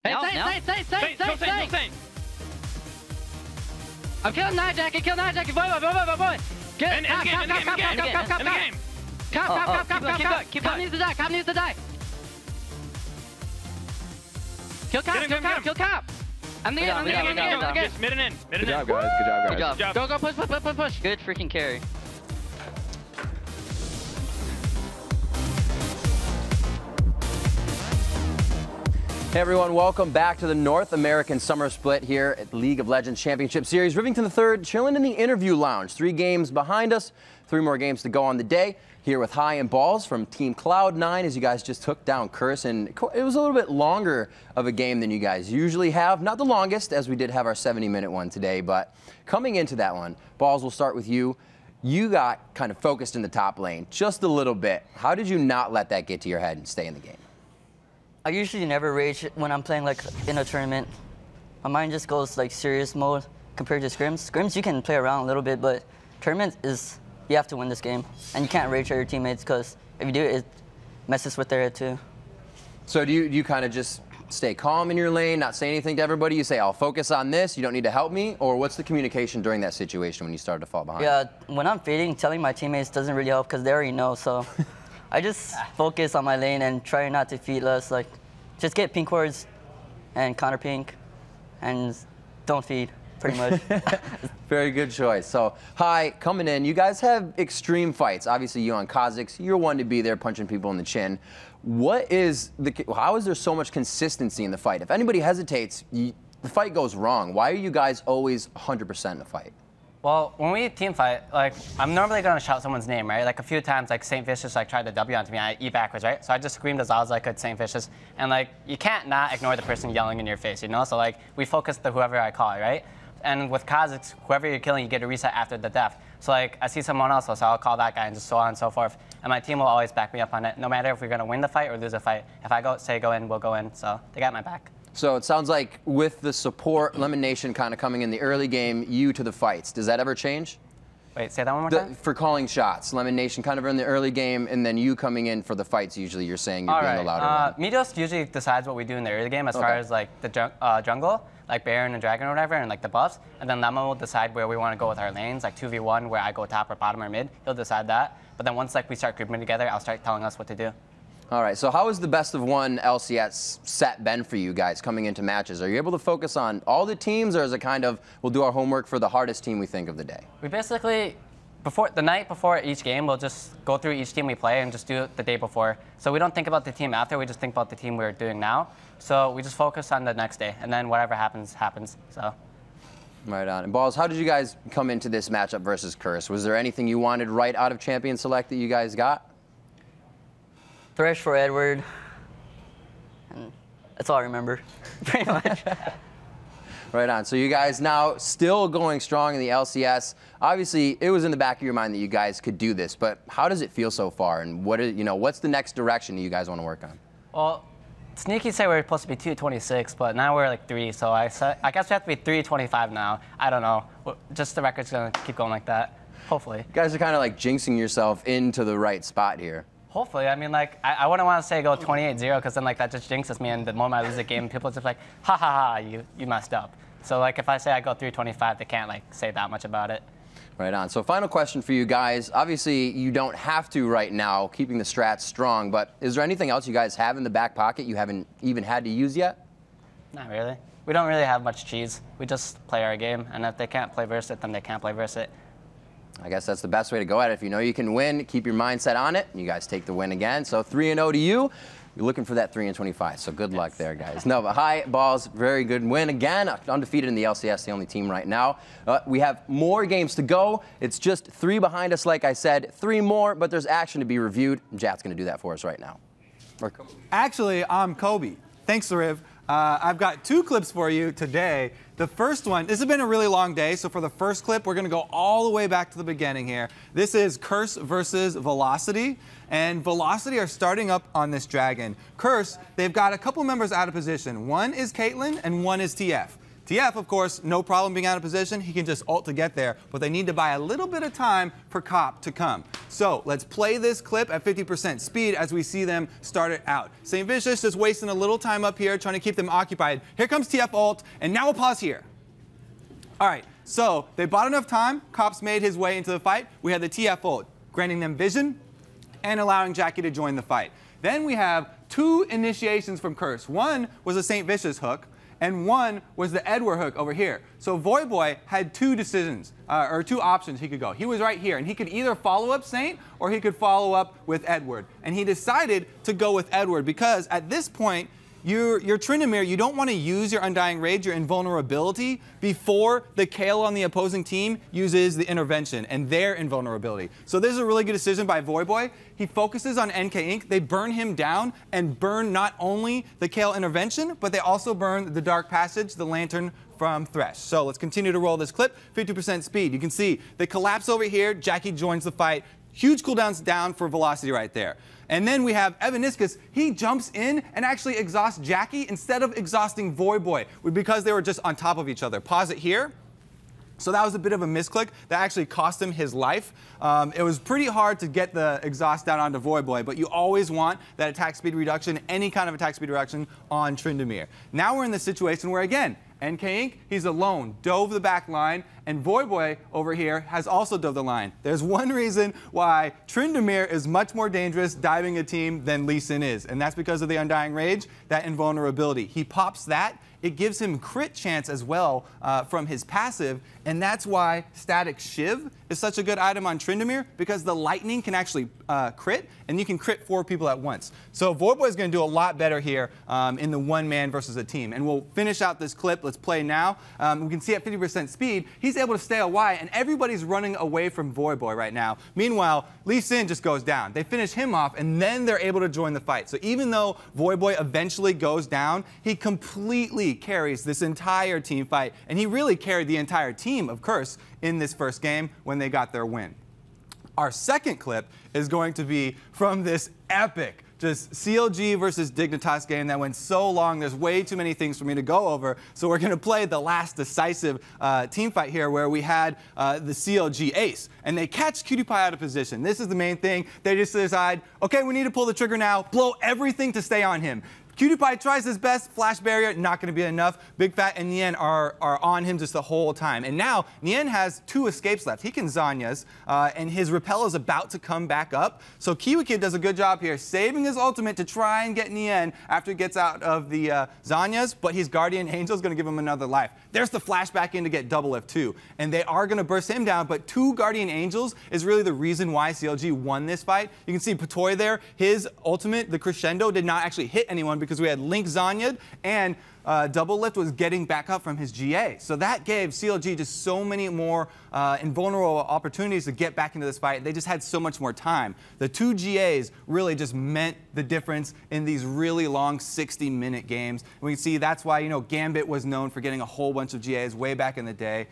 Hey, No, Saint. I'm killing Nijak. Boy. Get Come. Keep Cop needs to die. Kill Cop. I'm the game. Mid and in. Good job, guys. Good job. Go, push. Good freaking carry. Hey everyone, welcome back to the North American Summer Split here at the League of Legends Championship Series. Rivington III chilling in the interview lounge. 3 games behind us, 3 more games to go on the day. Here with High and Balls from Team Cloud9 as you guys just took down Curse. And it was a little bit longer of a game than you guys usually have. Not the longest, as we did have our 70-minute one today, but coming into that one, Balls, we'll start with you. You got kind of focused in the top lane just a little bit. How did you not let that get to your head and stay in the game? I usually never rage when I'm playing like in a tournament. My mind just goes like serious mode compared to scrims. Scrims you can play around a little bit, but tournament is you have to win this game, and you can't rage at your teammates because if you do, it messes with their head too. So do you kind of just stay calm in your lane, not say anything to everybody? You say, I'll focus on this, you don't need to help me? Or what's the communication during that situation when you started to fall behind? Yeah, when I'm fading, telling my teammates doesn't really help because they already know, so I just focus on my lane and try not to feed less. Like, just get pink wards and counter pink and don't feed, pretty much. Very good choice. So, Hi, coming in, you guys have extreme fights. Obviously, you on Kha'Zix, you're one to be there punching people in the chin. How is there so much consistency in the fight? If anybody hesitates, the fight goes wrong. Why are you guys always 100% in the fight? Well, when we team fight, like, I'm normally gonna shout someone's name, right? Like a few times, like Saint Vicious, like tried to W onto me, I E backwards, right? So I just screamed as loud as I could, Saint Vicious, and like, you can't not ignore the person yelling in your face, you know? So like, we focus to whoever I call, right? And with Kha'Zix, whoever you're killing, you get a reset after the death. So like, I see someone else, so I'll call that guy, and just so on and so forth. And my team will always back me up on it, no matter if we're gonna win the fight or lose a fight. If I say go in, we'll go in. So they got my back. So it sounds like with the support, Lemon Nation kind of coming in the early game, you to the fights. Does that ever change? Wait, say that one more time? For calling shots, Lemon Nation kind of in the early game, and then you coming in for the fights. Usually, you're saying you're being the louder one. Midos usually decides what we do in the early game as far as like the jungle, like Baron and Dragon or whatever, and like the buffs. And then Lemon will decide where we want to go with our lanes, like 2v1, where I go top or bottom or mid. He'll decide that. But then once like we start grouping together, I'll start telling us what to do. All right, so how has the best of 1 LCS set been for you guys coming into matches? Are you able to focus on all the teams, or is it kind of, we'll do our homework for the hardest team we think of the day? We basically, the night before each game, we'll just go through each team we play and just do it the day before. So we don't think about the team after, we just think about the team we're doing now. So we just focus on the next day, and then whatever happens, happens, so. Right on. And Balls, how did you guys come into this matchup versus Curse? Was there anything you wanted right out of Champion Select that you guys got? Thresh for Edward, and that's all I remember, pretty much. Right on. So you guys now still going strong in the LCS. Obviously, it was in the back of your mind that you guys could do this, but how does it feel so far? And what's the next direction you guys want to work on? Well, Sneaky said we were supposed to be 226, but now we're like 3, so I guess we have to be 325 now. I don't know. Just the record's gonna keep going like that, hopefully. You guys are kind of like jinxing yourself into the right spot here. Hopefully. I mean, like, I wouldn't want to say go 28-0 because then, like, that just jinxes me, and the moment I lose a game, people are just like, ha ha ha, you messed up. So, like, if I say I go 325, they can't, like, say that much about it. Right on. So, final question for you guys. Obviously, you don't have to right now, keeping the strats strong, but is there anything else you guys have in the back pocket you haven't even had to use yet? Not really. We don't really have much cheese. We just play our game, and if they can't play verse it, then they can't play verse it. I guess that's the best way to go at it. If you know you can win, keep your mindset on it. You guys take the win again. So 3-0 to you. You're looking for that 3-25. So good luck there, guys. No, but High, Balls, very good win again. Undefeated in the LCS, the only team right now. We have more games to go. It's just 3 behind us, like I said. 3 more, but there's action to be reviewed. Jat's going to do that for us right now. Actually, I'm Kobe. Thanks, Riv. I've got 2 clips for you today. The first one, this has been a really long day, so for the first clip, we're going to go all the way back to the beginning here. This is Curse versus Velocity, and Velocity are starting up on this dragon. Curse, they've got a couple members out of position. One is Caitlyn, and one is TF. TF, of course, no problem being out of position. He can just ult to get there, but they need to buy a little bit of time for Cop to come. So let's play this clip at 50% speed as we see them start it out. St. Vicious just wasting a little time up here, trying to keep them occupied. Here comes TF ult, and now we'll pause here. All right, so they bought enough time. Cop's made his way into the fight. We had the TF ult, granting them vision and allowing Jackie to join the fight. Then we have 2 initiations from Curse. One was a St. Vicious hook, and one was the Edward hook over here. So Voyboy had 2 decisions, or 2 options he could go. He was right here, and he could either follow up Saint, or he could follow up with Edward. And he decided to go with Edward because at this point, you're Tryndamere, you don't want to use your Undying Rage, your invulnerability, before the Kayle on the opposing team uses the intervention and their invulnerability. So this is a really good decision by Voyboy. He focuses on NK Inc. They burn him down and burn not only the Kayle intervention, but they also burn the Dark Passage, the Lantern from Thresh. So let's continue to roll this clip, 50% speed. You can see they collapse over here, Jackie joins the fight. Huge cooldowns down for Velocity right there. And then we have Evaniscus. He jumps in and actually exhausts Jackie instead of exhausting Voyboy because they were just on top of each other. Pause it here. So that was a bit of a misclick that actually cost him his life. It was pretty hard to get the exhaust down onto Voyboy, but you always want that attack speed reduction, any kind of attack speed reduction on Tryndamere. Now we're in the situation where, again, NK Inc., he's alone, dove the back line, and Voyboy over here has also dove the line. There's one reason why Tryndamere is much more dangerous diving a team than Lee Sin is, and that's because of the Undying Rage, that invulnerability. He pops that, it gives him crit chance as well from his passive, and that's why Static Shiv is such a good item on Tryndamere, because the lightning can actually crit, and you can crit 4 people at once. So Voyboy is going to do a lot better here in the one man versus a team. And we'll finish out this clip. Let's play now. We can see at 50% speed, he's able to stay away, and everybody's running away from Voyboy right now. Meanwhile, Lee Sin just goes down. They finish him off, and then they're able to join the fight. So even though Voyboy eventually goes down, he completely carries this entire team fight, and he really carried the entire team of Curse in this first game when they got their win. Our second clip is going to be from this epic just CLG versus Dignitas game that went so long. There's way too many things for me to go over. So we're going to play the last decisive team fight here where we had the CLG ace. And they catch QtPie out of position. This is the main thing. They just decide, okay, we need to pull the trigger now. Blow everything to stay on him. QtPie tries his best, flash barrier, not going to be enough. Big Fat and Nien are on him just the whole time. And now Nien has 2 escapes left. He can Zhonya's, and his repel is about to come back up. So Kiwi Kid does a good job here, saving his ultimate to try and get Nien after he gets out of the Zhonya's, but his Guardian Angel is going to give him another life. There's the flashback in to get double F2, and they are going to burst him down, but 2 Guardian Angels is really the reason why CLG won this fight. You can see Patoy there, his ultimate, the Crescendo, did not actually hit anyone because we had Link Zhonya'd, and Double Lift was getting back up from his GA. So that gave CLG just so many more invulnerable opportunities to get back into this fight. They just had so much more time. The 2 GAs really just meant the difference in these really long 60-minute games. And we can see that's why, you know, Gambit was known for getting a whole bunch of GAs way back in the day.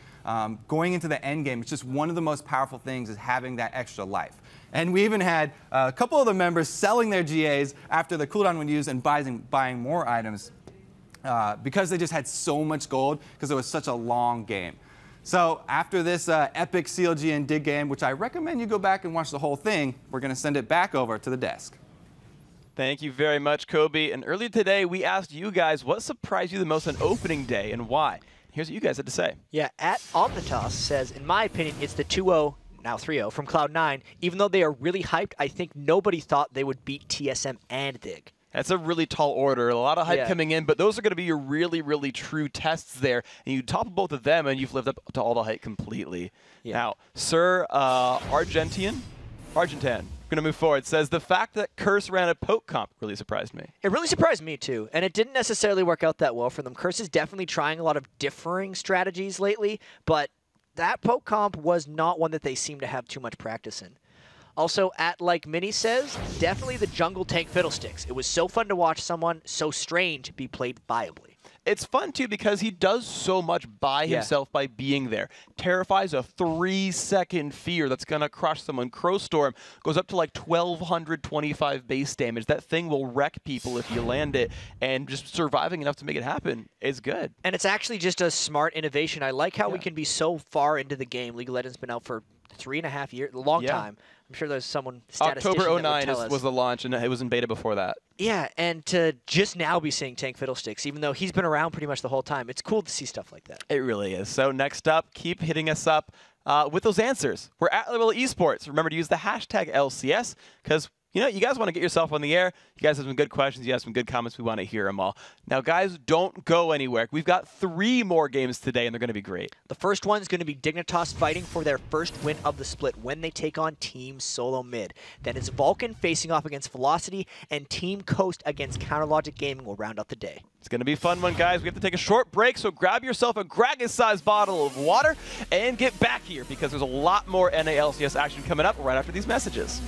Going into the end game, it's just one of the most powerful things is having that extra life. And we even had a couple of the members selling their GAs after the cooldown was used and buying more items because they just had so much gold because it was such a long game. So after this epic CLG and Dig game, which I recommend you go back and watch the whole thing, we're going to send it back over to the desk. Thank you very much, Kobe. And earlier today, we asked you guys what surprised you the most on opening day and why. Here's what you guys had to say. Yeah, at Omnitas says, in my opinion, it's the 2-0, now 3-0, from Cloud9. Even though they are really hyped, I think nobody thought they would beat TSM and Dig. That's a really tall order. A lot of hype coming in, but those are going to be your really, really true tests there. And you topple both of them, and you've lived up to all the hype completely. Yeah. Now, Sir Argentan, going to move forward, says the fact that Curse ran a poke comp really surprised me. It really surprised me too, and it didn't necessarily work out that well for them. Curse is definitely trying a lot of differing strategies lately, but that poke comp was not one that they seem to have too much practice in. Also, at Like Mini says, definitely the jungle tank fiddlesticks. It was so fun to watch someone so strange be played viably. it's fun, too, because he does so much by himself by being there. Terrifies a 3-second fear that's going to crush someone. Crow Storm goes up to like 1,225 base damage. That thing will wreck people if you land it, and just surviving enough to make it happen is good. And it's actually just a smart innovation. I like how we can be so far into the game. League of Legends been out for 3.5 years, a long time. I'm sure there's someone statistician October that would 09 tell us. was the launch, and it was in beta before that. Yeah, and to just now be seeing Tank Fiddlesticks, even though he's been around pretty much the whole time, it's cool to see stuff like that. It really is. So next up, keep hitting us up with those answers. We're at Level Esports. Remember to use the hashtag LCS, because you know, you guys want to get yourself on the air. You guys have some good questions. You have some good comments. We want to hear them all. Now, guys, don't go anywhere. We've got 3 more games today, and they're going to be great. The first one is going to be Dignitas fighting for their first win of the split when they take on Team Solo Mid. Then it's Vulcan facing off against Velocity, and Team Coast against Counterlogic Gaming will round out the day. It's going to be a fun one, guys. We have to take a short break, so grab yourself a Gragas-sized bottle of water and get back here, because there's a lot more NA LCS action coming up right after these messages.